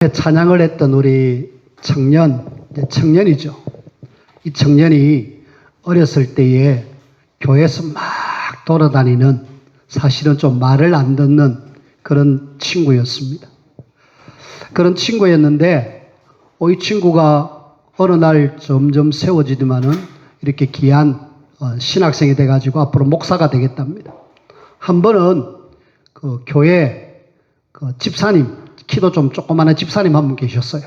찬양을 했던 우리 청년이죠. 이 청년이 어렸을 때에 교회에서 막 돌아다니는, 사실은 좀 말을 안 듣는 그런 친구였습니다. 그런 친구였는데 이 친구가 어느 날 점점 세워지더만은 이렇게 귀한 신학생이 돼가지고 앞으로 목사가 되겠답니다. 한 번은 그 교회 집사님, 키도 좀 조그마한 집사님 한 분 계셨어요.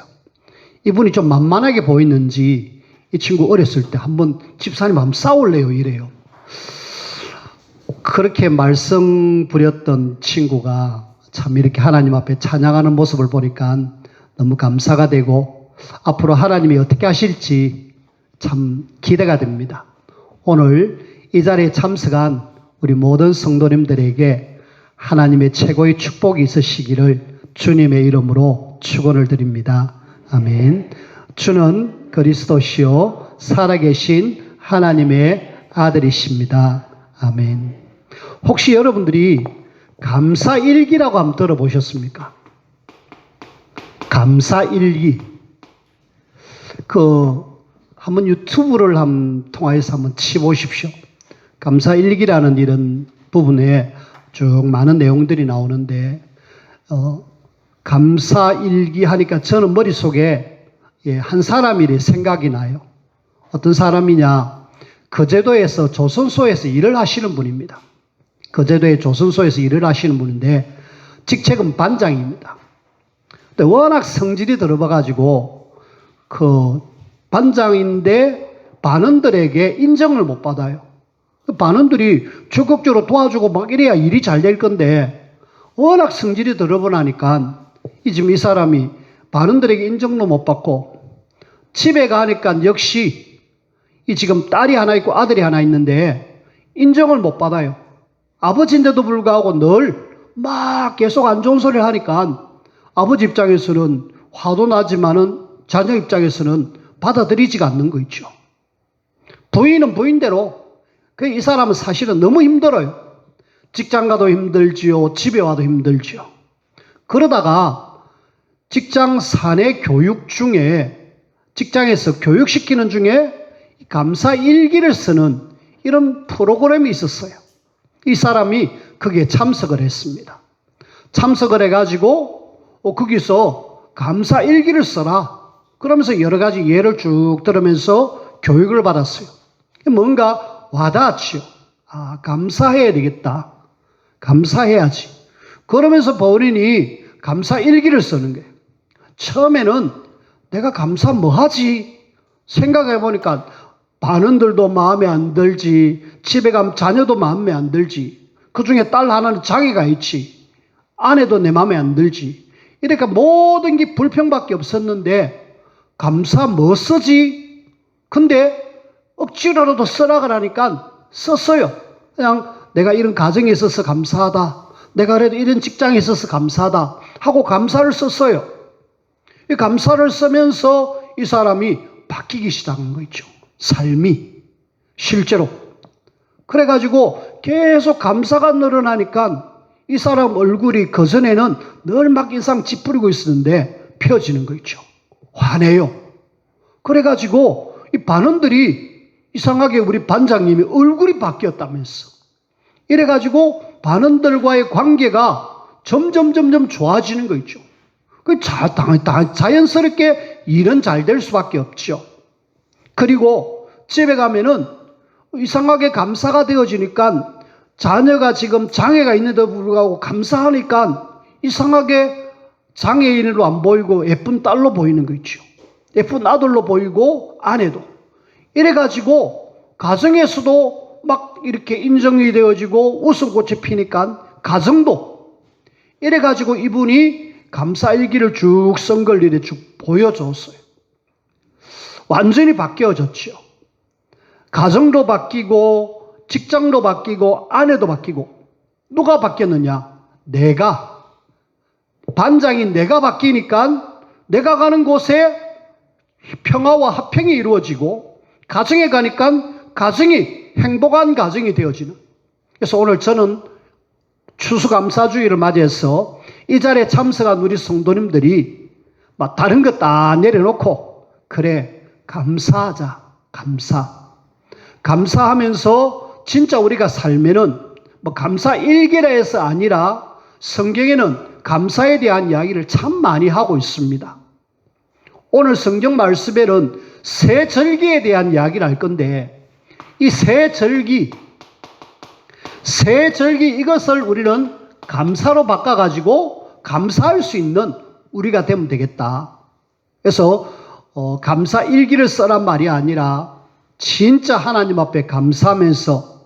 이분이 좀 만만하게 보이는지 이 친구 어렸을 때 한번 집사님 한번 싸울래요 이래요. 그렇게 말썽 부렸던 친구가 참 이렇게 하나님 앞에 찬양하는 모습을 보니까 너무 감사가 되고 앞으로 하나님이 어떻게 하실지 참 기대가 됩니다. 오늘 이 자리에 참석한 우리 모든 성도님들에게 하나님의 최고의 축복이 있으시기를 주님의 이름으로 축원을 드립니다. 아멘. 주는 그리스도시요 살아계신 하나님의 아들이십니다. 아멘. 혹시 여러분들이 감사일기라고 한번 들어보셨습니까? 감사일기. 한번 유튜브를 통해서 한번 치보십시오. 감사일기라는 이런 부분에 쭉 많은 내용들이 나오는데, 감사일기 하니까 저는 머릿속에 한 사람이 생각이 나요. 어떤 사람이냐? 거제도에서 조선소에서 일을 하시는 분입니다. 거제도의 조선소에서 일을 하시는 분인데 직책은 반장입니다. 근데 워낙 성질이 들어봐가지고 반장인데 반원들에게 인정을 못 받아요. 반원들이 적극적으로 도와주고 막 이래야 일이 잘 될 건데 워낙 성질이 들어보니까 이 사람이 반원들에게 인정도 못 받고 집에 가니까 역시 지금 딸이 하나 있고 아들이 하나 있는데 인정을 못 받아요. 아버지인데도 불구하고 늘 막 계속 안 좋은 소리를 하니까 아버지 입장에서는 화도 나지만은 자녀 입장에서는 받아들이지가 않는 거 있죠. 부인은 부인대로 이 사람은 사실은 너무 힘들어요. 직장 가도 힘들지요. 집에 와도 힘들지요. 그러다가 직장 사내 교육 중에, 직장에서 교육시키는 중에 감사일기를 쓰는 이런 프로그램이 있었어요. 이 사람이 거기에 참석을 했습니다. 참석을 해가지고 거기서 감사일기를 써라 그러면서 여러 가지 예를 쭉 들으면서 교육을 받았어요. 뭔가 와닿았지요. 감사해야 되겠다. 감사해야지. 그러면서 본인이 감사일기를 쓰는 거예요. 처음에는 내가 감사 뭐 하지? 생각해 보니까 반원들도 마음에 안 들지, 집에 가면 자녀도 마음에 안 들지, 그 중에 딸 하나는 장애가 있지, 아내도 내 마음에 안 들지. 이러니까 모든 게 불평밖에 없었는데 감사 뭐 쓰지? 근데 억지로라도 쓰라고 하니까 썼어요. 그냥 내가 이런 가정에 있어서 감사하다. 내가 그래도 이런 직장에 있어서 감사하다 하고 감사를 썼어요. 이 감사를 쓰면서 이 사람이 바뀌기 시작한 거 있죠. 삶이 실제로. 그래가지고 계속 감사가 늘어나니까 이 사람 얼굴이 그전에는 늘 막 인상 찌푸리고 있었는데 펴지는 거 있죠. 화내요. 그래가지고 이 반원들이 이상하게 우리 반장님이 얼굴이 바뀌었다면서. 이래가지고 반원들과의 관계가 점점 좋아지는 거 있죠. 자연스럽게 일은 잘 될 수밖에 없죠. 그리고 집에 가면은 이상하게 감사가 되어지니까 자녀가 지금 장애가 있는데도 불구하고 감사하니까 이상하게 장애인으로 안 보이고 예쁜 딸로 보이는 거 있죠. 예쁜 아들로 보이고 아내도. 이래가지고 가정에서도 막 이렇게 인정이 되어지고 웃음꽃이 피니까 가정도. 이래가지고 이분이 감사일기를 쭉 쓴 걸 이렇게 쭉 보여줬어요. 완전히 바뀌어졌죠. 가정도 바뀌고 직장도 바뀌고 아내도 바뀌고. 누가 바뀌었느냐? 내가. 반장인 내가 바뀌니까 내가 가는 곳에 평화와 화평이 이루어지고 가정에 가니까 가정이 행복한 가정이 되어지는. 그래서 오늘 저는 추수감사주의를 맞이해서 이 자리에 참석한 우리 성도님들이 막 다른 거 다 내려놓고 그래 감사하자. 감사하면서 진짜 우리가 살면은 뭐 감사 일기라 해서 아니라 성경에는 감사에 대한 이야기를 참 많이 하고 있습니다. 오늘 성경 말씀에는 새 절기에 대한 이야기를 할 건데 이 새 절기 이것을 우리는 감사로 바꿔가지고 감사할 수 있는 우리가 되면 되겠다. 그래서 감사 일기를 써란 말이 아니라 진짜 하나님 앞에 감사하면서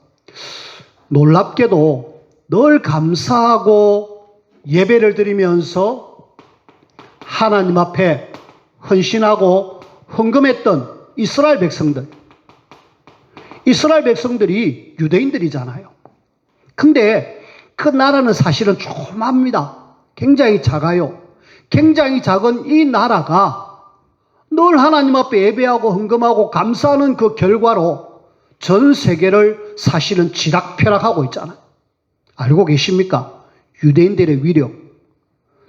놀랍게도 늘 감사하고 예배를 드리면서 하나님 앞에 헌신하고 헌금했던 이스라엘 백성들이 유대인들이잖아요. 근데 그 나라는 사실은 조그맣니다. 굉장히 작아요. 굉장히 작은 이 나라가 늘 하나님 앞에 예배하고 헌금하고 감사하는 그 결과로 전 세계를 사실은 지락펴락하고 있잖아요. 알고 계십니까? 유대인들의 위력.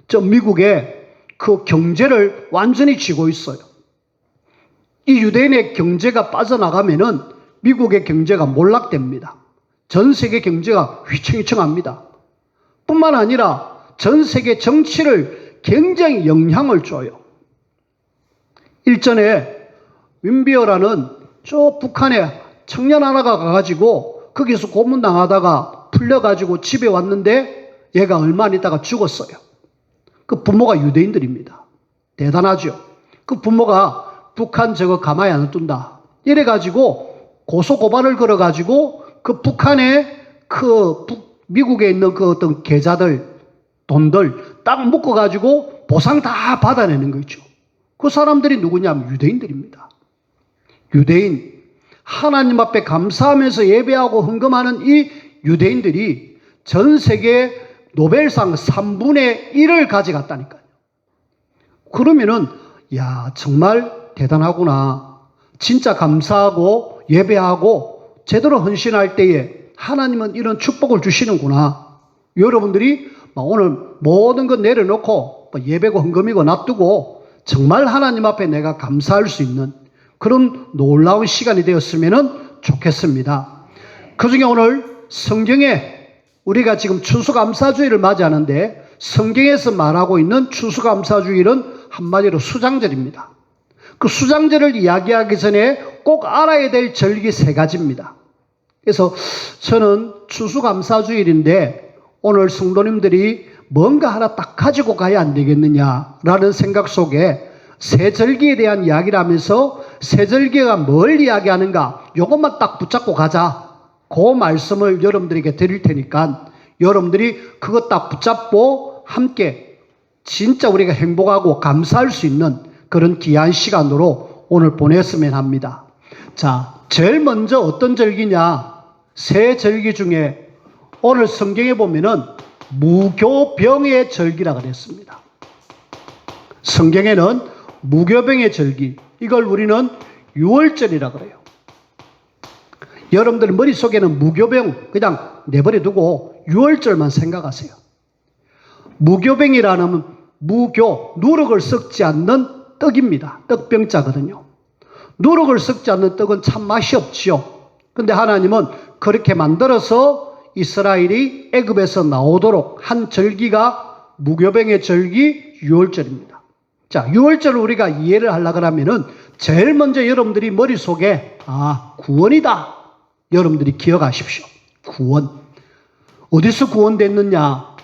저 미국의 그 경제를 완전히 쥐고 있어요. 이 유대인의 경제가 빠져나가면은 미국의 경제가 몰락됩니다. 전 세계 경제가 휘청휘청합니다. 뿐만 아니라 전 세계 정치를 굉장히 영향을 줘요. 일전에 윈비어라는 저 북한에 청년 하나가 가가지고 거기서 고문당하다가 풀려가지고 집에 왔는데 얘가 얼마 안 있다가 죽었어요. 그 부모가 유대인들입니다. 대단하죠. 그 부모가 북한 저거 가만히 안 둔다. 이래가지고 고소고발을 걸어가지고 그 북한에 미국에 있는 그 어떤 계좌들, 돈들 딱 묶어가지고 보상 다 받아내는 거 있죠. 그 사람들이 누구냐면 유대인들입니다. 유대인. 하나님 앞에 감사하면서 예배하고 헌금하는 이 유대인들이 전 세계 노벨상 3분의 1을 가져갔다니까요. 그러면은, 야, 정말 대단하구나. 진짜 감사하고 예배하고 제대로 헌신할 때에 하나님은 이런 축복을 주시는구나. 여러분들이 오늘 모든 것 내려놓고 예배고 헌금이고 놔두고 정말 하나님 앞에 내가 감사할 수 있는 그런 놀라운 시간이 되었으면 좋겠습니다. 그 중에 오늘 성경에 우리가 지금 추수감사주일을 맞이하는데 성경에서 말하고 있는 추수감사주일은 한마디로 수장절입니다. 그 수장절을 이야기하기 전에 꼭 알아야 될 절기 3가지입니다. 그래서 저는 추수감사주일인데 오늘 성도님들이 뭔가 하나 딱 가지고 가야 안 되겠느냐라는 생각 속에 새절기에 대한 이야기를 하면서 새절기가 뭘 이야기하는가 이것만 딱 붙잡고 가자. 그 말씀을 여러분들에게 드릴 테니까 여러분들이 그것 딱 붙잡고 함께 진짜 우리가 행복하고 감사할 수 있는 그런 귀한 시간으로 오늘 보냈으면 합니다. 자, 제일 먼저 어떤 절기냐? 새 절기 중에 오늘 성경에 보면은 무교병의 절기라고 그랬습니다. 성경에는 무교병의 절기, 이걸 우리는 유월절이라고 그래요. 여러분들 머릿속에는 무교병 그냥 내버려 두고 유월절만 생각하세요. 무교병이라는 무교, 누룩을 섞지 않는 떡입니다. 떡병자거든요. 누룩을 섞지 않는 떡은 참 맛이 없지요. 근데 하나님은 그렇게 만들어서 이스라엘이 애굽에서 나오도록 한 절기가 무교병의 절기 유월절입니다. 자, 유월절을 우리가 이해를 하려고 하면은 제일 먼저 여러분들이 머릿속에 구원이다. 여러분들이 기억하십시오. 구원. 어디서 구원됐느냐?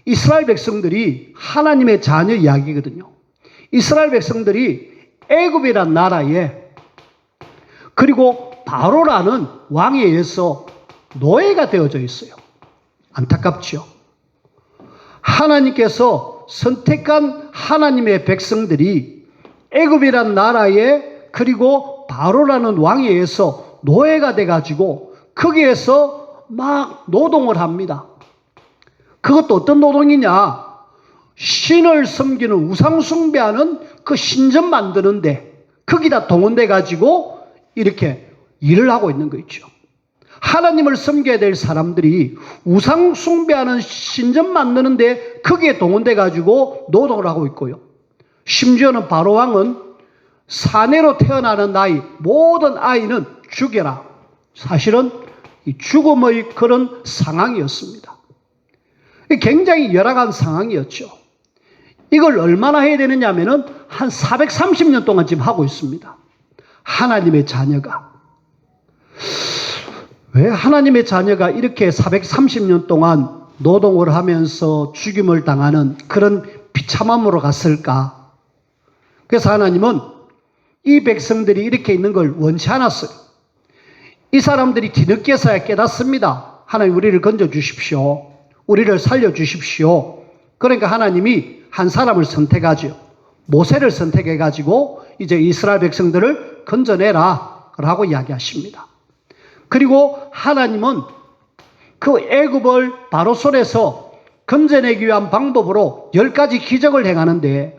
이스라엘 백성들이 하나님의 자녀 이야기거든요. 이스라엘 백성들이 애굽이란 나라에 그리고 바로라는 왕에 의해서 노예가 되어져 있어요. 안타깝죠. 하나님께서 선택한 하나님의 백성들이 애굽이란 나라에 그리고 바로라는 왕에 의해서 노예가 돼가지고 거기에서 막 노동을 합니다. 그것도 어떤 노동이냐? 신을 섬기는 우상 숭배하는 그 신전 만드는데 거기다 동원돼가지고 이렇게 일을 하고 있는 거 있죠. 하나님을 섬겨야 될 사람들이 우상 숭배하는 신전 만드는데 거기에 동원돼가지고 노동을 하고 있고요. 심지어는 바로왕은 사내로 태어나는 아이, 모든 아이는 죽여라. 사실은 이 죽음의 그런 상황이었습니다. 굉장히 열악한 상황이었죠. 이걸 얼마나 해야 되느냐 하면은 한 430년 동안 지금 하고 있습니다. 하나님의 자녀가. 왜 하나님의 자녀가 이렇게 430년 동안 노동을 하면서 죽임을 당하는 그런 비참함으로 갔을까? 그래서 하나님은 이 백성들이 이렇게 있는 걸 원치 않았어요. 이 사람들이 뒤늦게서야 깨닫습니다. 하나님 우리를 건져주십시오. 우리를 살려주십시오. 그러니까 하나님이 한 사람을 선택하죠. 모세를 선택해가지고 이제 이스라엘 백성들을 건져내라 라고 이야기하십니다. 그리고 하나님은 그 애굽을 바로 손에서 건져내기 위한 방법으로 10가지 기적을 행하는데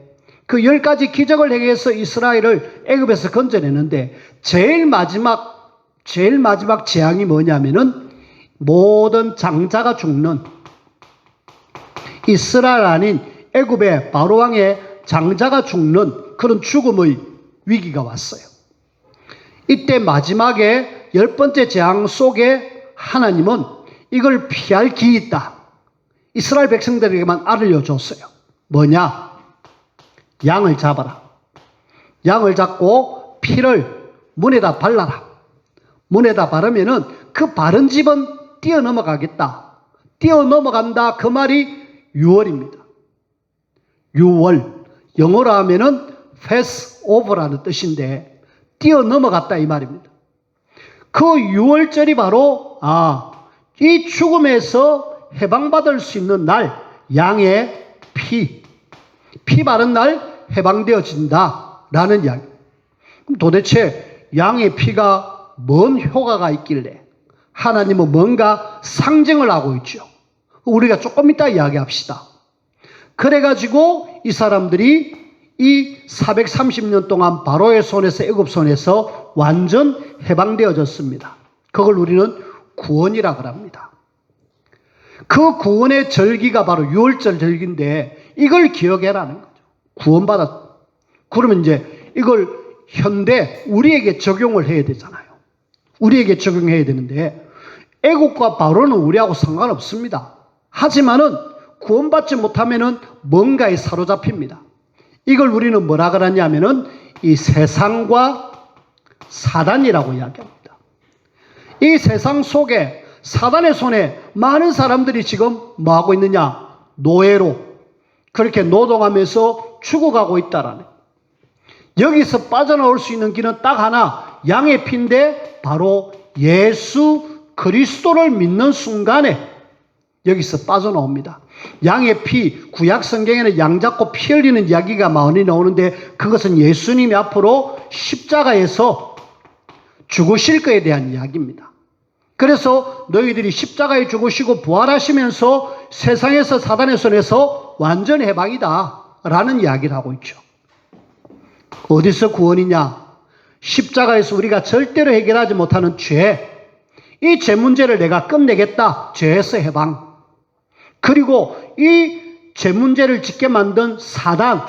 그 10가지 기적을 행해서 이스라엘을 애굽에서 건져내는데 제일 마지막 재앙이 뭐냐면은 모든 장자가 죽는 이스라엘 아닌 애굽의 바로왕의 장자가 죽는 그런 죽음의 위기가 왔어요. 이때 마지막에 10번째 재앙 속에 하나님은 이걸 피할 길이 있다. 이스라엘 백성들에게만 알려줬어요. 뭐냐? 양을 잡아라. 양을 잡고 피를 문에다 발라라. 문에다 바르면은 그 바른 집은 뛰어넘어가겠다. 뛰어넘어간다. 그 말이 유월입니다. 유월. 영어로 하면은 pass over라는 뜻인데 뛰어넘어갔다 이 말입니다. 그 유월절이 바로 이 죽음에서 해방받을 수 있는 날, 양의 피 바른 날 해방되어진다 라는 이야기. 그럼 도대체 양의 피가 뭔 효과가 있길래 하나님은 뭔가 상징을 하고 있죠. 우리가 조금 이따 이야기합시다. 그래가지고 이 사람들이 이 430년 동안 바로의 손에서 애굽 손에서 완전 해방되어졌습니다. 그걸 우리는 구원이라고 합니다. 그 구원의 절기가 바로 유월절 절기인데 이걸 기억해라는 거죠. 구원받았. 그러면 이제 이걸 현대 우리에게 적용을 해야 되잖아요. 우리에게 적용해야 되는데 애국과 바로는 우리하고 상관없습니다. 하지만은 구원받지 못하면은 뭔가에 사로잡힙니다. 이걸 우리는 뭐라 그러냐면은 이 세상과 사단이라고 이야기합니다. 이 세상 속에 사단의 손에 많은 사람들이 지금 뭐하고 있느냐? 노예로 그렇게 노동하면서 죽어가고 있다라는. 여기서 빠져나올 수 있는 길은 딱 하나, 양의 피인데 바로 예수 그리스도를 믿는 순간에 여기서 빠져나옵니다. 양의 피, 구약 성경에는 양 잡고 피 흘리는 이야기가 많이 나오는데 그것은 예수님이 앞으로 십자가에서 죽으실 것에 대한 이야기입니다. 그래서 너희들이 십자가에 죽으시고 부활하시면서 세상에서 사단의 손에서 완전 해방이다 라는 이야기를 하고 있죠. 어디서 구원이냐? 십자가에서 우리가 절대로 해결하지 못하는 죄, 이 죄 문제를 내가 끝내겠다. 죄에서 해방. 그리고 이 죄 문제를 짓게 만든 사단,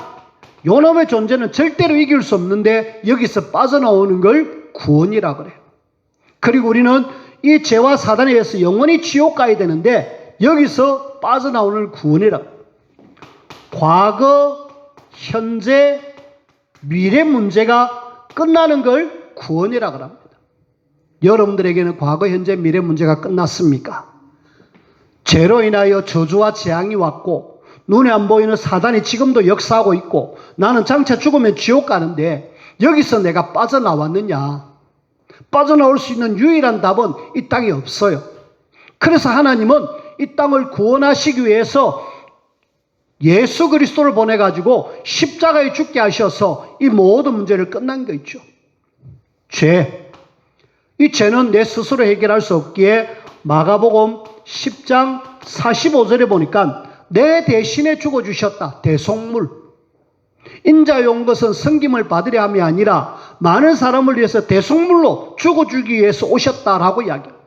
요놈의 존재는 절대로 이길 수 없는데 여기서 빠져나오는 걸 구원이라고 그래요. 그리고 우리는 이 죄와 사단에 의해서 영원히 지옥 가야 되는데 여기서 빠져나오는 구원이라고. 과거, 현재, 미래 문제가 끝나는 걸 구원이라고 합니다. 여러분들에게는 과거, 현재, 미래 문제가 끝났습니까? 죄로 인하여 저주와 재앙이 왔고 눈에 안 보이는 사단이 지금도 역사하고 있고 나는 장차 죽으면 지옥 가는데 여기서 내가 빠져나왔느냐? 빠져나올 수 있는 유일한 답은 이 땅에 없어요. 그래서 하나님은 이 땅을 구원하시기 위해서 예수 그리스도를 보내가지고 십자가에 죽게 하셔서 이 모든 문제를 끝난 거 있죠. 죄. 이 죄는 내 스스로 해결할 수 없기에 마가복음 10장 45절에 보니까 내 대신에 죽어주셨다. 대속물. 인자의 온 것은 섬김을 받으려 함이 아니라 많은 사람을 위해서 대속물로 죽어주기 위해서 오셨다라고 이야기합니다.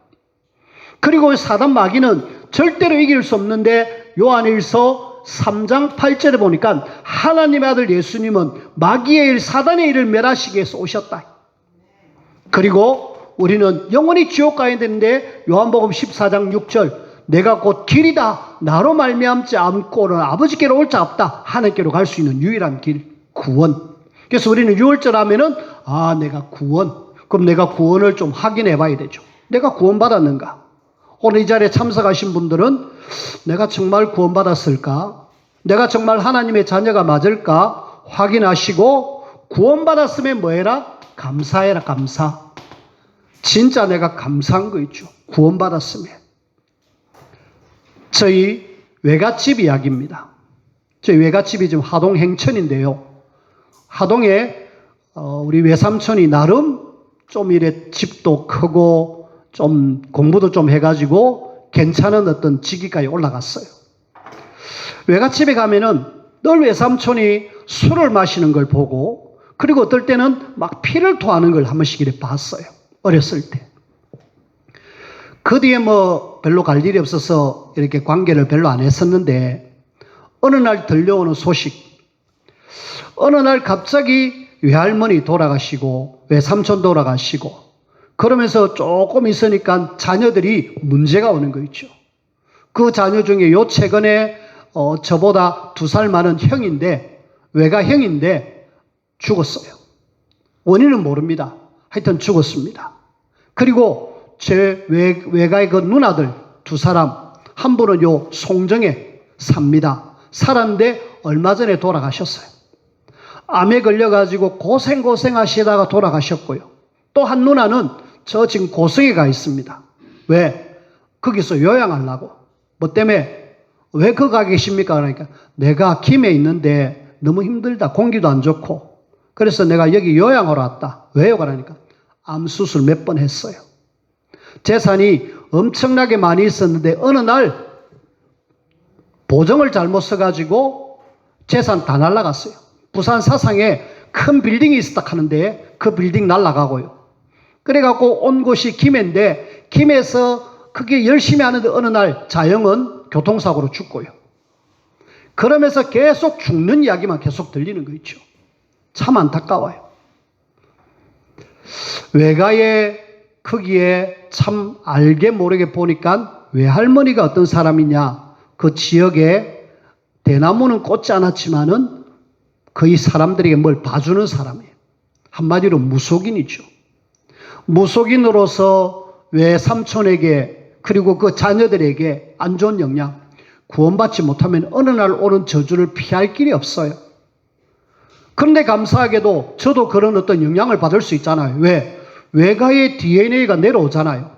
그리고 사단 마귀는 절대로 이길 수 없는데 요한일서 3장 8절에 보니까 하나님의 아들 예수님은 마귀의 일, 사단의 일을 멸하시기 위해서 오셨다. 그리고 우리는 영원히 지옥 가야 되는데 요한복음 14장 6절 내가 곧 길이다. 나로 말미암지 않고는 아버지께로 올 자 없다. 하나님께로 갈 수 있는 유일한 길, 구원. 그래서 우리는 6월절 하면은 내가 구원. 그럼 내가 구원을 좀 확인해 봐야 되죠. 내가 구원받았는가? 오늘 이 자리에 참석하신 분들은 내가 정말 구원받았을까? 내가 정말 하나님의 자녀가 맞을까? 확인하시고 구원받았으면 뭐해라? 감사해라. 감사. 진짜 내가 감사한 거 있죠. 구원받았으면. 저희 외갓집 이야기입니다. 저희 외갓집이 지금 하동 행천인데요. 하동에 우리 외삼촌이 나름 좀 이래 집도 크고 좀 공부도 좀 해가지고 괜찮은 어떤 직위까지 올라갔어요. 외갓집에 가면은 늘 외삼촌이 술을 마시는 걸 보고 그리고 어떨 때는 막 피를 토하는 걸 한 번씩 이렇게 봤어요. 어렸을 때. 그 뒤에 뭐 별로 갈 일이 없어서 이렇게 관계를 별로 안 했었는데 어느 날 들려오는 소식. 어느 날 갑자기 외할머니 돌아가시고 외삼촌 돌아가시고 그러면서 조금 있으니까 자녀들이 문제가 오는 거 있죠. 그 자녀 중에 요 최근에 저보다 2살 많은 형인데 외가 형인데 죽었어요. 원인은 모릅니다. 하여튼 죽었습니다. 그리고 제 외가의 그 누나들 2사람 한 분은 요 송정에 삽니다. 살았는데 얼마 전에 돌아가셨어요. 암에 걸려가지고 고생하시다가 돌아가셨고요. 또 한 누나는 저 지금 고성에 가 있습니다. 왜? 거기서 요양하려고. 뭐 때문에? 왜 거기 가 계십니까? 그러니까 내가 김해 있는데 너무 힘들다. 공기도 안 좋고. 그래서 내가 여기 요양하러 왔다. 왜요? 그러니까 암수술 몇 번 했어요. 재산이 엄청나게 많이 있었는데 어느 날 보정을 잘못 써가지고 재산 다 날라갔어요. 부산 사상에 큰 빌딩이 있었다 하는데 그 빌딩 날라가고요. 그래갖고 온 곳이 김해인데 김해에서 그게 열심히 하는데 어느 날 자영은 교통사고로 죽고요. 그러면서 계속 죽는 이야기만 계속 들리는 거 있죠. 참 안타까워요. 외가의 크기에 참 알게 모르게 보니까 외할머니가 어떤 사람이냐. 그 지역에 대나무는 꽂지 않았지만은 거의 사람들에게 뭘 봐주는 사람이에요. 한마디로 무속인이죠. 무속인으로서 외삼촌에게 그리고 그 자녀들에게 안 좋은 영향, 구원받지 못하면 어느 날 오는 저주를 피할 길이 없어요. 그런데 감사하게도 저도 그런 어떤 영향을 받을 수 있잖아요. 왜? 외가의 DNA가 내려오잖아요.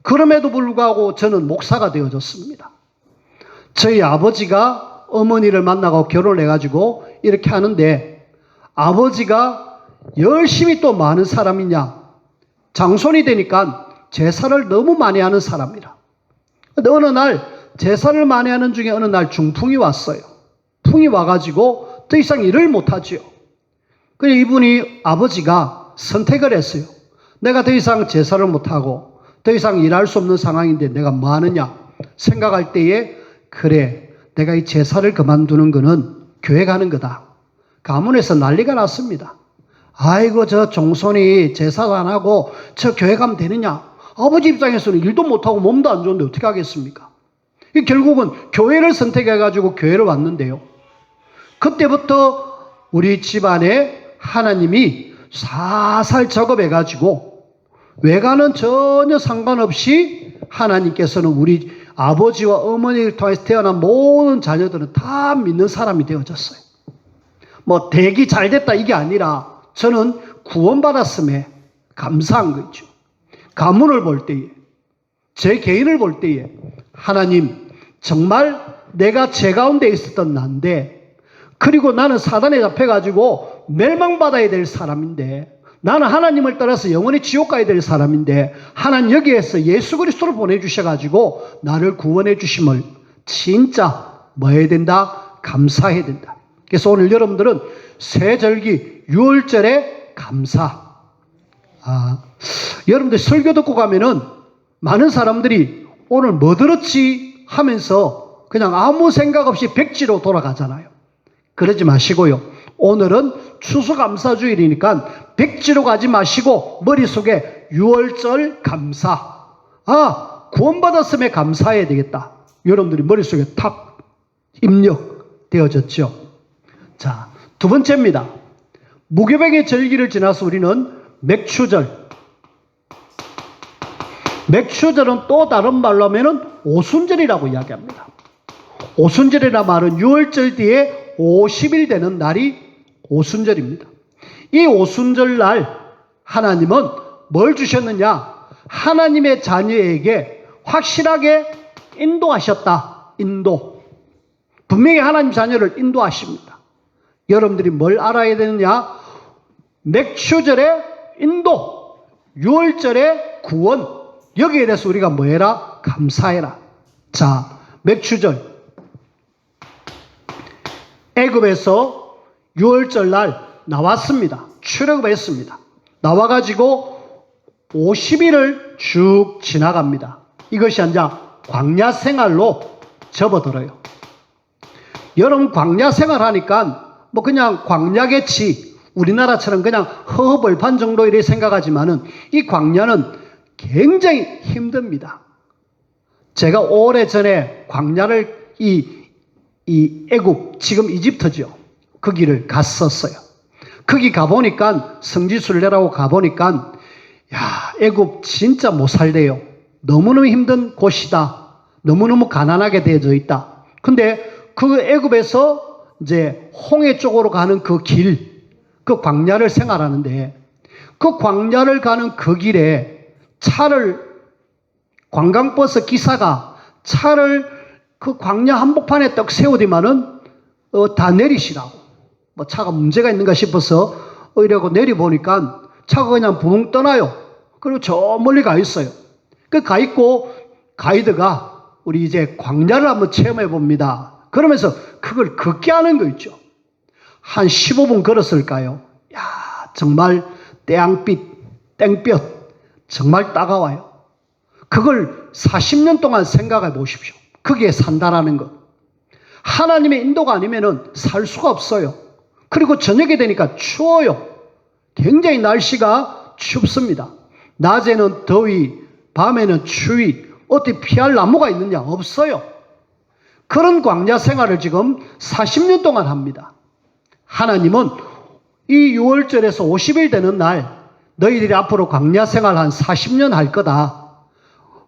그럼에도 불구하고 저는 목사가 되어졌습니다. 저희 아버지가 어머니를 만나고 결혼을 해가지고 이렇게 하는데 아버지가 열심히 또 많은 사람이냐. 장손이 되니까 제사를 너무 많이 하는 사람이라. 근데 어느 날 제사를 많이 하는 중에 어느 날 중풍이 왔어요. 풍이 와가지고 더 이상 일을 못하지요. 그래서 이분이 아버지가 선택을 했어요. 내가 더 이상 제사를 못하고 더 이상 일할 수 없는 상황인데 내가 뭐 하느냐 생각할 때에 그래 내가 이 제사를 그만두는 거는 교회 가는 거다. 가문에서 난리가 났습니다. 아이고 저 종손이 제사도 안 하고 저 교회 가면 되느냐. 아버지 입장에서는 일도 못하고 몸도 안 좋은데 어떻게 하겠습니까? 결국은 교회를 선택해가지고 교회를 왔는데요. 그때부터 우리 집안에 하나님이 살살 작업해가지고 외가는 전혀 상관없이 하나님께서는 우리 아버지와 어머니를 통해서 태어난 모든 자녀들은 다 믿는 사람이 되어졌어요. 뭐 대기 잘 됐다 이게 아니라 저는 구원받았음에 감사한 거죠. 가문을 볼 때에 제 개인을 볼 때에 하나님 정말 내가 제 가운데 있었던 난데 그리고 나는 사단에 잡혀가지고 멸망받아야 될 사람인데 나는 하나님을 따라서 영원히 지옥 가야 될 사람인데 하나님 여기에서 예수 그리스도를 보내주셔가지고 나를 구원해 주심을 진짜 뭐 해야 된다? 감사해야 된다. 그래서 오늘 여러분들은 새절기 6월절에 감사. 여러분들 설교 듣고 가면은 많은 사람들이 오늘 뭐 들었지 하면서 그냥 아무 생각 없이 백지로 돌아가잖아요. 그러지 마시고요. 오늘은 추수감사주일이니까 백지로 가지 마시고 머릿속에 유월절 감사, 구원받았음에 감사해야 되겠다. 여러분들이 머릿속에 탁 입력되어졌죠. 자, 두 번째입니다. 무교백의 절기를 지나서 우리는 맥추절. 맥추절은 또 다른 말로 하면은 오순절이라고 이야기합니다. 오순절이라 말은 유월절 뒤에 50일 되는 날이 오순절입니다. 이 오순절 날 하나님은 뭘 주셨느냐? 하나님의 자녀에게 확실하게 인도하셨다. 인도. 분명히 하나님 자녀를 인도하십니다. 여러분들이 뭘 알아야 되느냐? 맥추절의 인도, 유월절의 구원. 여기에 대해서 우리가 뭐 해라? 감사해라. 자, 맥추절. 애굽에서 유월절 날 나왔습니다. 출애굽했습니다. 나와가지고 50일을 쭉 지나갑니다. 이것이 이제 광야 생활로 접어들어요. 여러분 광야 생활하니까 뭐 그냥 광야겠지, 우리나라처럼 그냥 허허벌판 정도 이렇게 생각하지만은 이 광야는 굉장히 힘듭니다. 제가 오래전에 광야를 이 애굽, 지금 이집트죠. 거기를 갔었어요. 거기 가보니까 성지순례라고 가보니까 애굽 진짜 못 살대요. 너무너무 힘든 곳이다. 너무너무 가난하게 되어져 있다. 근데 그 애굽에서 이제 홍해 쪽으로 가는 그 길, 그 광야를 생활하는데 그 광야를 가는 그 길에 차를, 관광버스 기사가 차를 그 광야 한복판에 딱 세우더만은 다 내리시라고. 뭐 차가 문제가 있는가 싶어서 이러고 내려보니까 차가 그냥 붕 떠나요. 그리고 저 멀리 가 있어요. 그 가 있고 가이드가 우리 이제 광야를 한번 체험해 봅니다. 그러면서 그걸 걷게 하는 거 있죠. 한 15분 걸었을까요? 정말 땡볕, 정말 따가워요. 그걸 40년 동안 생각해 보십시오. 거기에 산다라는 것. 하나님의 인도가 아니면은 살 수가 없어요. 그리고 저녁이 되니까 추워요. 굉장히 날씨가 춥습니다. 낮에는 더위, 밤에는 추위. 어떻게 피할 나무가 있느냐? 없어요. 그런 광야 생활을 지금 40년 동안 합니다. 하나님은 이 6월절에서 50일 되는 날 너희들이 앞으로 광야 생활 한 40년 할 거다.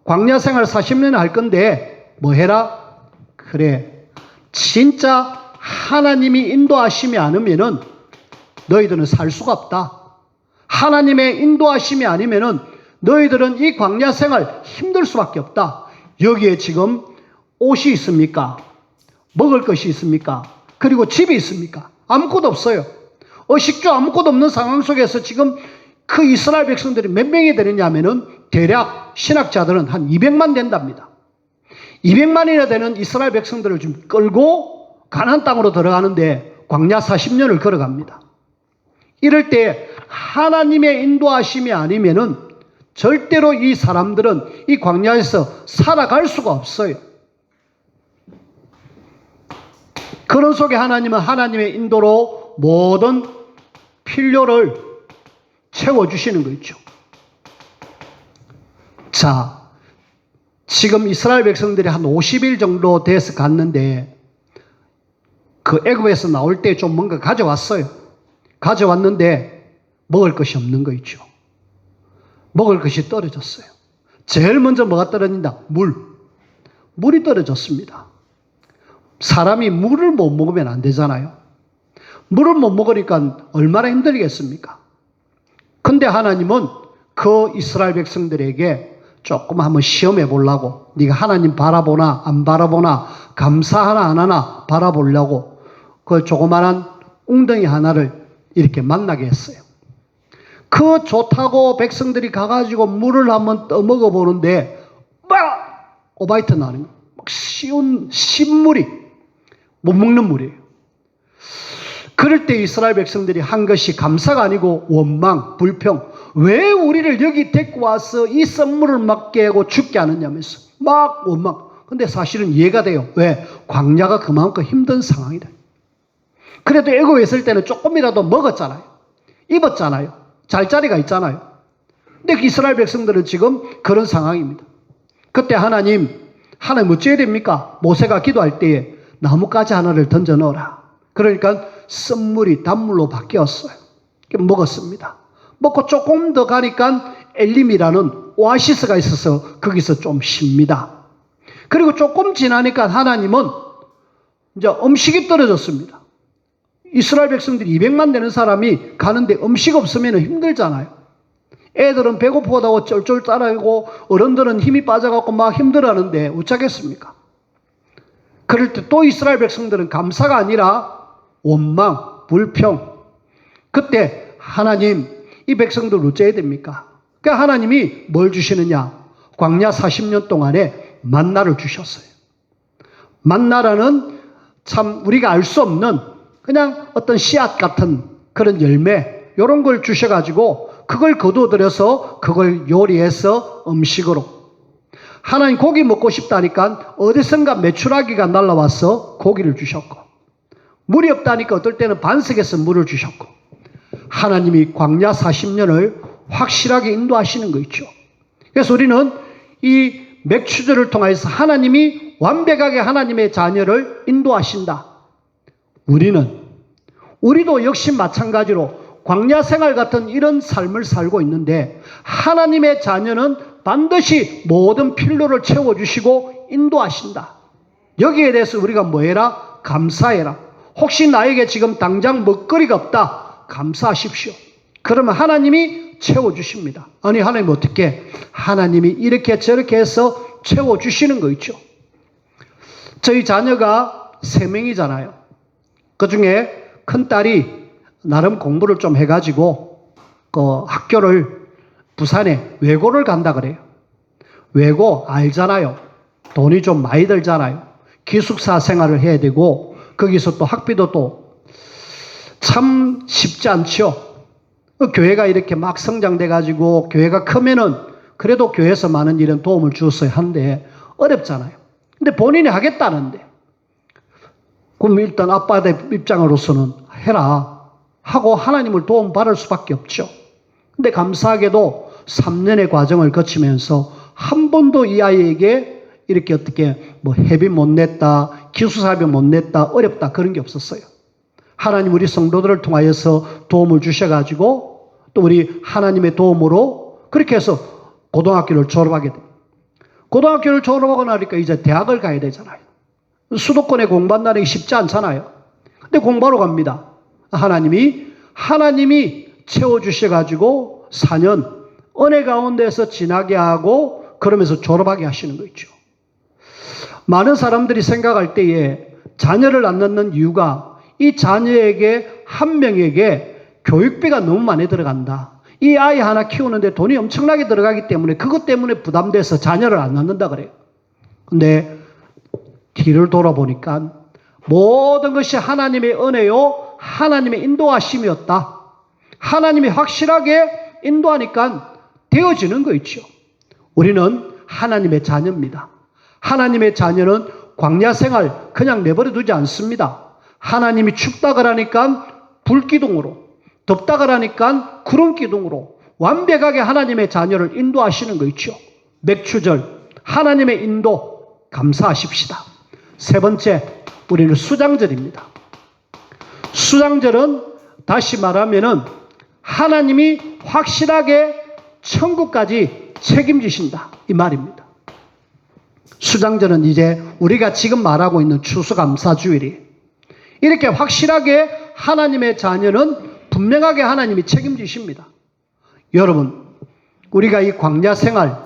광야 생활 40년 할 건데 뭐 해라? 그래, 진짜 하나님이 인도하심이 않으면은 너희들은 살 수가 없다. 하나님의 인도하심이 아니면은 너희들은 이 광야 생활 힘들 수밖에 없다. 여기에 지금 옷이 있습니까? 먹을 것이 있습니까? 그리고 집이 있습니까? 아무것도 없어요. 식주 아무것도 없는 상황 속에서 지금 그 이스라엘 백성들이 몇 명이 되느냐 하면은 대략 신학자들은 한 200만 된답니다. 200만이나 되는 이스라엘 백성들을 좀 끌고 가나안 땅으로 들어가는데 광야 40년을 걸어갑니다. 이럴 때 하나님의 인도하심이 아니면은 절대로 이 사람들은 이 광야에서 살아갈 수가 없어요. 그런 속에 하나님은 하나님의 인도로 모든 필요를 채워주시는 거 있죠. 자, 지금 이스라엘 백성들이 한 50일 정도 돼서 갔는데 그 애굽에서 나올 때 좀 뭔가 가져왔어요. 가져왔는데 먹을 것이 없는 거 있죠. 먹을 것이 떨어졌어요. 제일 먼저 뭐가 떨어진다? 물이 떨어졌습니다. 사람이 물을 못 먹으면 안 되잖아요. 물을 못 먹으니까 얼마나 힘들겠습니까? 근데 하나님은 그 이스라엘 백성들에게 조금 한번 시험해 보려고, 네가 하나님 바라보나 안 바라보나, 감사하나 안 하나 바라보려고 그 조그만한 웅덩이 하나를 이렇게 만나게 했어요. 그 좋다고 백성들이 가가지고 물을 한번 떠먹어 보는데 막 오바이트 나는 거예요. 막 쉬운 신물이 못 먹는 물이에요. 그럴 때 이스라엘 백성들이 한 것이 감사가 아니고 원망, 불평. 왜 우리를 여기 데리고 와서 이 썩물을 먹게 하고 죽게 하느냐면서 막 원망. 근데 사실은 이해가 돼요. 왜? 광야가 그만큼 힘든 상황이다. 그래도 애굽에 있을 때는 조금이라도 먹었잖아요. 입었잖아요. 잘 자리가 있잖아요. 근데 이스라엘 백성들은 지금 그런 상황입니다. 그때 하나님 어찌 해야 됩니까? 모세가 기도할 때에 나뭇가지 하나를 던져 넣어라. 그러니까 쓴물이 단물로 바뀌었어요. 먹었습니다. 먹고 조금 더 가니까 엘림이라는 오아시스가 있어서 거기서 좀 쉽니다. 그리고 조금 지나니까 하나님은 이제 음식이 떨어졌습니다. 이스라엘 백성들이 200만 되는 사람이 가는데 음식 없으면 힘들잖아요. 애들은 배고프다고 쫄쫄 따라하고 어른들은 힘이 빠져갖고 막 힘들어하는데 어쩌겠습니까? 그럴 때 또 이스라엘 백성들은 감사가 아니라 원망, 불평. 그때 하나님 이 백성들 어째야 됩니까? 그러니까 하나님이 뭘 주시느냐? 광야 40년 동안에 만나를 주셨어요. 만나라는 참 우리가 알 수 없는 그냥 어떤 씨앗 같은 그런 열매 이런 걸 주셔가지고 그걸 거두어들여서 그걸 요리해서 음식으로 하나님 고기 먹고 싶다니까 어디선가 메추라기가 날라와서 고기를 주셨고 물이 없다니까 어떨 때는 반석에서 물을 주셨고 하나님이 광야 40년을 확실하게 인도하시는 거 있죠. 그래서 우리는 이 맥추절을 통해서 하나님이 완벽하게 하나님의 자녀를 인도하신다. 우리도 역시 마찬가지로 광야 생활 같은 이런 삶을 살고 있는데 하나님의 자녀는 반드시 모든 필요를 채워주시고 인도하신다. 여기에 대해서 우리가 뭐 해라? 감사해라. 혹시 나에게 지금 당장 먹거리가 없다. 감사하십시오. 그러면 하나님이 채워주십니다. 아니 하나님 어떻게? 하나님이 이렇게 저렇게 해서 채워주시는 거 있죠. 저희 자녀가 3명이잖아요. 그중에 큰딸이 나름 공부를 좀 해가지고 그 학교를 부산에 외고를 간다 그래요. 외고 알잖아요. 돈이 좀 많이 들잖아요. 기숙사 생활을 해야 되고 거기서 또 학비도 또 참 쉽지 않죠. 교회가 이렇게 막 성장돼가지고 교회가 크면은 그래도 교회에서 많은 이런 도움을 주었어야 하는데 어렵잖아요. 근데 본인이 하겠다는데 그럼 일단 아빠의 입장으로서는 해라 하고 하나님을 도움 받을 수밖에 없죠. 근데 감사하게도 3년의 과정을 거치면서 한 번도 이 아이에게 이렇게 어떻게 뭐 회비 못 냈다, 기숙사비 못 냈다, 어렵다 그런 게 없었어요. 하나님 우리 성도들을 통하여서 도움을 주셔가지고 또 우리 하나님의 도움으로 그렇게 해서 고등학교를 졸업하게 돼요. 고등학교를 졸업하고 나니까 이제 대학을 가야 되잖아요. 수도권에 공부한다는 게 쉽지 않잖아요. 근데 공부하러 갑니다. 하나님이 채워주셔가지고 4년 은혜 가운데서 지나게 하고 그러면서 졸업하게 하시는 거 있죠. 많은 사람들이 생각할 때에 자녀를 안 낳는 이유가 이 자녀에게 한 명에게 교육비가 너무 많이 들어간다. 이 아이 하나 키우는데 돈이 엄청나게 들어가기 때문에 그것 때문에 부담돼서 자녀를 안 낳는다 그래요. 근데 뒤를 돌아보니까 모든 것이 하나님의 은혜요 하나님의 인도하심이었다. 하나님이 확실하게 인도하니까 되어지는 거 있죠. 우리는 하나님의 자녀입니다. 하나님의 자녀는 광야 생활 그냥 내버려 두지 않습니다. 하나님이 춥다 그러니까 불기둥으로, 덥다 그러니까 구름기둥으로 완벽하게 하나님의 자녀를 인도하시는 거 있죠. 맥추절, 하나님의 인도 감사하십시다. 세 번째, 우리는 수장절입니다. 수장절은 다시 말하면은 하나님이 확실하게 천국까지 책임지신다 이 말입니다. 수장절은 이제 우리가 지금 말하고 있는 추수감사주일이에요. 이렇게 확실하게 하나님의 자녀는 분명하게 하나님이 책임지십니다. 여러분, 우리가 이 광야 생활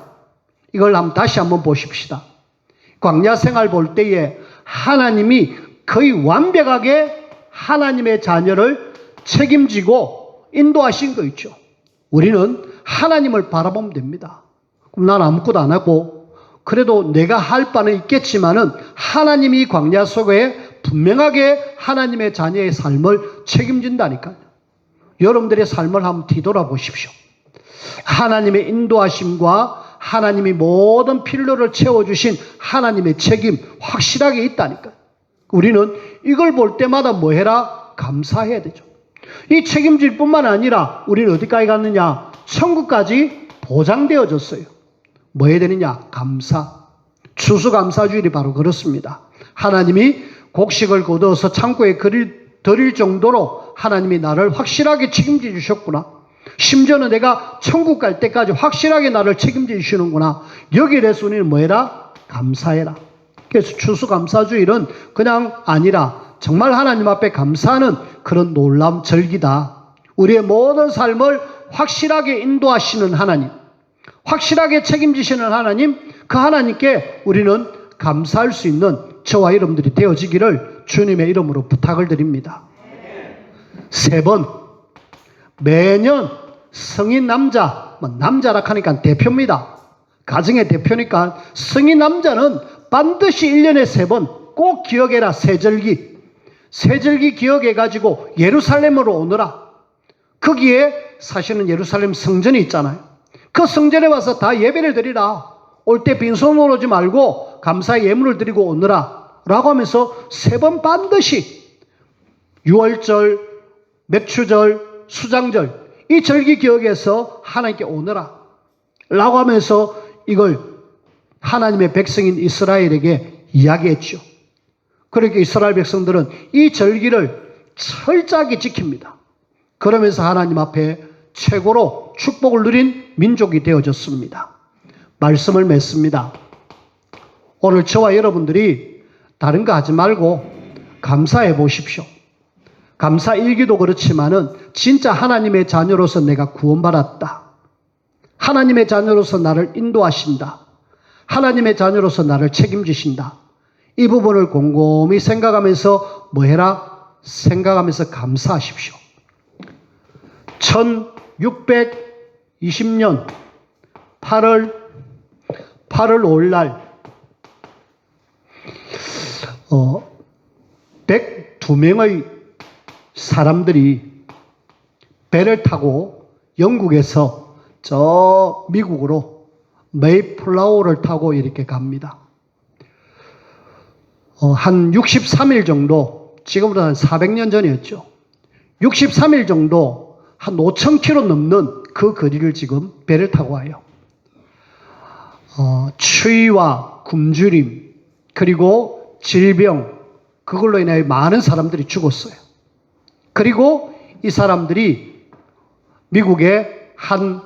이걸 다시 한번 보십시다. 광야 생활 볼 때에 하나님이 거의 완벽하게 하나님의 자녀를 책임지고 인도하신 거 있죠. 우리는 하나님을 바라보면 됩니다. 그럼 난 아무것도 안 하고 그래도 내가 할 바는 있겠지만은 하나님이 광야 속에 분명하게 하나님의 자녀의 삶을 책임진다니까요. 여러분들의 삶을 한번 뒤돌아보십시오. 하나님의 인도하심과 하나님이 모든 필요를 채워주신 하나님의 책임 확실하게 있다니까. 우리는 이걸 볼 때마다 뭐 해라? 감사해야 되죠. 이 책임질 뿐만 아니라 우리는 어디까지 갔느냐? 천국까지 보장되어졌어요. 뭐 해야 되느냐? 감사. 추수감사주일이 바로 그렇습니다. 하나님이 곡식을 거두어서 창고에 드릴 정도로 하나님이 나를 확실하게 책임져 주셨구나. 심지어는 내가 천국 갈 때까지 확실하게 나를 책임져 주시는구나. 여기에 대해서 우리는 뭐 해라? 감사해라. 그래서 추수감사주일은 그냥 아니라 정말 하나님 앞에 감사하는 그런 놀라운 절기다. 우리의 모든 삶을 확실하게 인도하시는 하나님, 확실하게 책임지시는 하나님, 그 하나님께 우리는 감사할 수 있는 저와 여러분들이 되어지기를 주님의 이름으로 부탁을 드립니다. 세 번, 매년 성인 남자, 남자라 하니까 대표입니다. 가정의 대표니까 성인 남자는 반드시 1년에 3번 꼭 기억해라. 새절기. 새절기 기억해가지고 예루살렘으로 오너라. 거기에 사실은 예루살렘 성전이 있잖아요. 그 성전에 와서 다 예배를 드리라. 올 때 빈손으로 오지 말고 감사의 예물을 드리고 오너라. 라고 하면서 3번 반드시 6월절, 맥추절, 수장절 이 절기 기억해서 하나님께 오너라. 라고 하면서 이걸 하나님의 백성인 이스라엘에게 이야기했죠. 그렇게 이스라엘 백성들은 이 절기를 철저하게 지킵니다. 그러면서 하나님 앞에 최고로 축복을 누린 민족이 되어졌습니다. 말씀을 맺습니다. 오늘 저와 여러분들이 다른 거 하지 말고 감사해 보십시오. 감사 일기도 그렇지만은 진짜 하나님의 자녀로서 내가 구원받았다. 하나님의 자녀로서 나를 인도하신다. 하나님의 자녀로서 나를 책임지신다. 이 부분을 곰곰이 생각하면서 뭐 해라? 생각하면서 감사하십시오. 1620년 8월 5일 날 102명의 사람들이 배를 타고 영국에서 저 미국으로 메이플라워를 타고 이렇게 갑니다. 한 63일 정도, 지금부터 한 400년 전이었죠. 63일 정도 한 5,000km 넘는 그 거리를 지금 배를 타고 와요. 추위와 굶주림 그리고 질병 그걸로 인해 많은 사람들이 죽었어요. 그리고 이 사람들이 미국의 한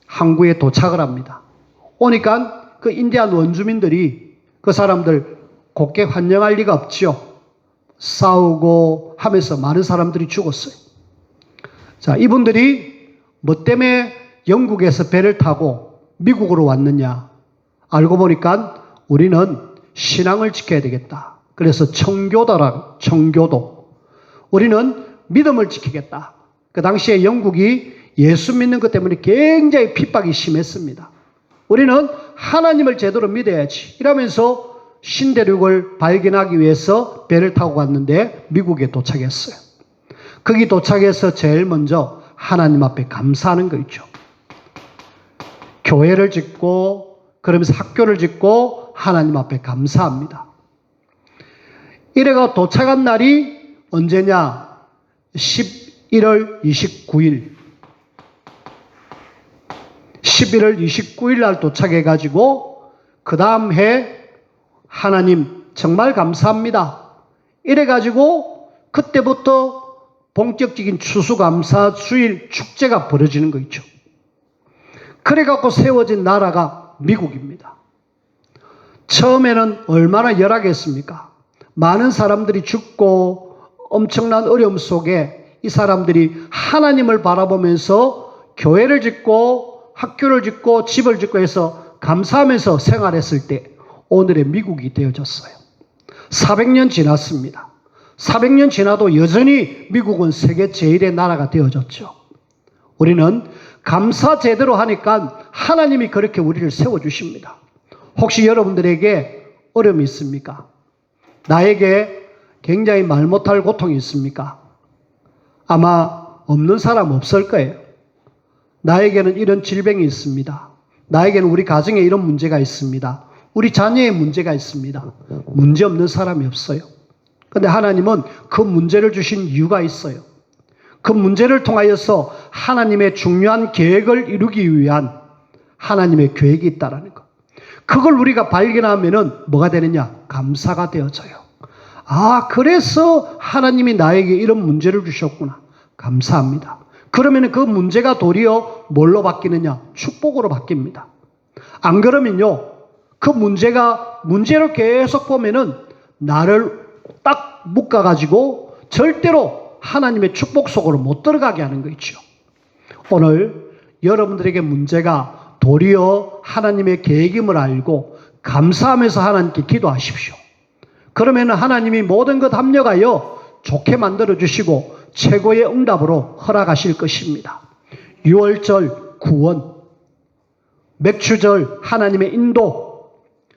항구에 도착을 합니다. 오니까 그 인디안 원주민들이 그 사람들 곱게 환영할 리가 없죠. 싸우고 하면서 많은 사람들이 죽었어요. 자, 이분들이 뭐 때문에 영국에서 배를 타고 미국으로 왔느냐? 알고 보니까 우리는 신앙을 지켜야 되겠다. 그래서 청교도. 우리는 믿음을 지키겠다. 그 당시에 영국이 예수 믿는 것 때문에 굉장히 핍박이 심했습니다. 우리는 하나님을 제대로 믿어야지. 이러면서 신대륙을 발견하기 위해서 배를 타고 갔는데 미국에 도착했어요. 거기 도착해서 제일 먼저 하나님 앞에 감사하는 거 있죠. 교회를 짓고 그러면서 학교를 짓고 하나님 앞에 감사합니다. 이래가 도착한 날이 언제냐? 11월 29일. 11월 29일 날 도착해가지고 그 다음 해 하나님 정말 감사합니다. 이래가지고 그때부터 본격적인 추수감사주일 축제가 벌어지는 거 있죠. 그래갖고 세워진 나라가 미국입니다. 처음에는 얼마나 열악했습니까? 많은 사람들이 죽고 엄청난 어려움 속에 이 사람들이 하나님을 바라보면서 교회를 짓고 학교를 짓고 집을 짓고 해서 감사하면서 생활했을 때 오늘의 미국이 되어졌어요. 400년 지났습니다. 400년 지나도 여전히 미국은 세계 제1의 나라가 되어졌죠. 우리는 감사 제대로 하니까 하나님이 그렇게 우리를 세워주십니다. 혹시 여러분들에게 어려움이 있습니까? 나에게 굉장히 말 못할 고통이 있습니까? 아마 없는 사람 없을 거예요. 나에게는 이런 질병이 있습니다. 나에게는 우리 가정에 이런 문제가 있습니다. 우리 자녀의 문제가 있습니다. 문제 없는 사람이 없어요. 그런데 하나님은 그 문제를 주신 이유가 있어요. 그 문제를 통하여서 하나님의 중요한 계획을 이루기 위한 하나님의 계획이 있다라는 것. 그걸 우리가 발견하면은 뭐가 되느냐? 감사가 되어져요. 아, 그래서 하나님이 나에게 이런 문제를 주셨구나. 감사합니다. 그러면 그 문제가 도리어 뭘로 바뀌느냐? 축복으로 바뀝니다. 안 그러면요, 그 문제를 계속 보면은 나를 딱 묶어가지고 절대로 하나님의 축복 속으로 못 들어가게 하는 거 있죠. 오늘 여러분들에게 문제가 도리어 하나님의 계획임을 알고 감사하면서 하나님께 기도하십시오. 그러면 하나님이 모든 것 합력하여 좋게 만들어주시고 최고의 응답으로 허락하실 것입니다. 6월절 구원, 맥추절 하나님의 인도,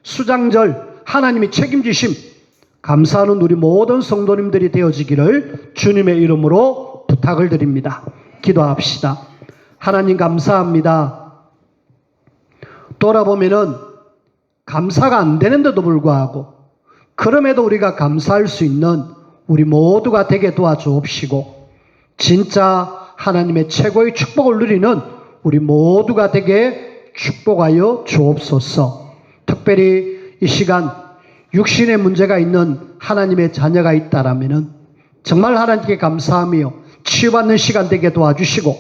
수장절 하나님의 책임지심, 감사하는 우리 모든 성도님들이 되어지기를 주님의 이름으로 부탁을 드립니다. 기도합시다. 하나님 감사합니다. 돌아보면은 감사가 안 되는데도 불구하고 그럼에도 우리가 감사할 수 있는 우리 모두가 되게 도와주옵시고 진짜 하나님의 최고의 축복을 누리는 우리 모두가 되게 축복하여 주옵소서. 특별히 이 시간 육신의 문제가 있는 하나님의 자녀가 있다라면은 정말 하나님께 감사하며 치유받는 시간 되게 도와주시고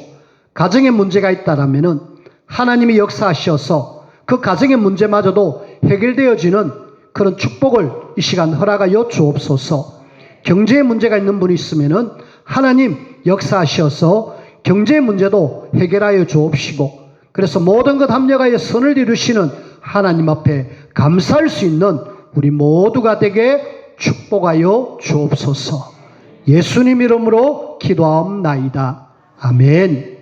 가정에 문제가 있다라면은 하나님이 역사하셔서 그 가정의 문제마저도 해결되어지는 그런 축복을 이 시간 허락하여 주옵소서. 경제에 문제가 있는 분이 있으면은 하나님 역사하셔서 경제의 문제도 해결하여 주옵시고 그래서 모든 것 합력하여 선을 이루시는 하나님 앞에 감사할 수 있는 우리 모두가 되게 축복하여 주옵소서. 예수님 이름으로 기도하옵나이다. 아멘.